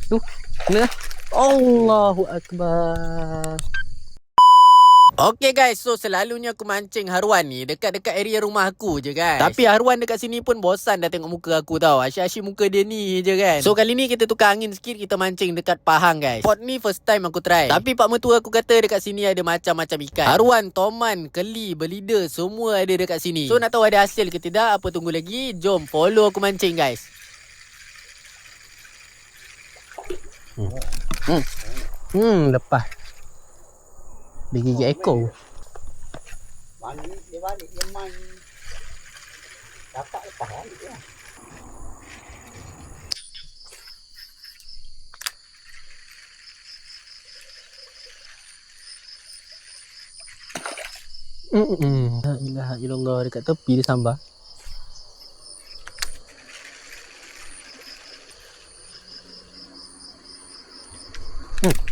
Tu, kena. Allahu Akbar. Okay guys, so selalunya aku mancing haruan ni dekat-dekat area rumah aku je guys. Tapi haruan dekat sini pun bosan dah tengok muka aku tau. Asyik-asyik muka dia ni je kan. So kali ni kita tukar angin sikit, kita mancing dekat Pahang guys. Spot ni first time aku try. Tapi pak mertua aku kata dekat sini ada macam-macam ikan. Haruan, toman, keli, belida, semua ada dekat sini. So nak tahu ada hasil ke tidak, apa tunggu lagi? Jom follow aku mancing guys. Lepas. Dia gigit ekor. Dia balik dia main. Dapat lepas balik lah. La ilaha illallah, dekat tepi dia sambar.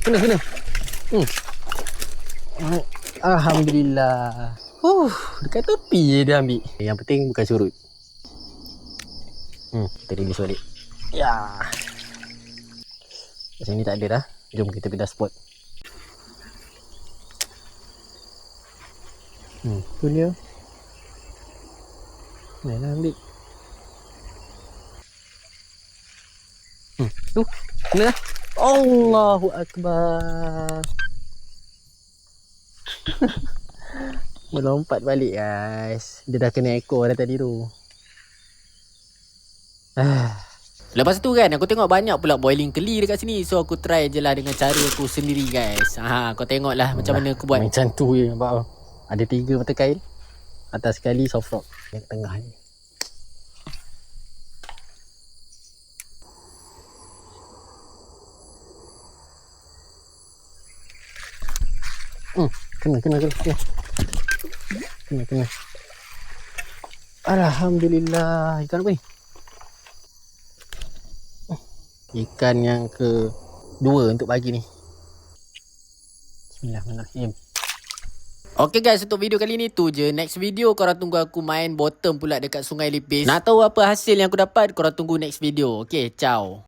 Kena. Alhamdulillah. Dekat tepi je dia ambil. Yang penting bukan surut. Kita release balik. Ya. Kat sini tak ada dah. Jom kita pindah spot. Tu dia. Mana ambil. Tu. Kena. Allahu Akbar. Melompat balik guys. Dia dah kena ekor dah tadi tu. Lepas tu kan aku tengok banyak pula boiling keli dekat sini. So aku try je lah dengan cara aku sendiri guys. Kau tengok lah macam mana aku buat. Macam tu je nampak. Ada 3 mata kail. Atas sekali soft rock. Yang tengah ni. Kena. Alhamdulillah. Ikan apa ni? Ikan yang kedua untuk pagi ni. Bismillahirrahmanirrahim. Okay guys, untuk video kali ni tu je. Next video korang tunggu aku main bottom pula dekat Sungai Lipis. Nak tahu apa hasil yang aku dapat, korang tunggu next video. Okay, ciao.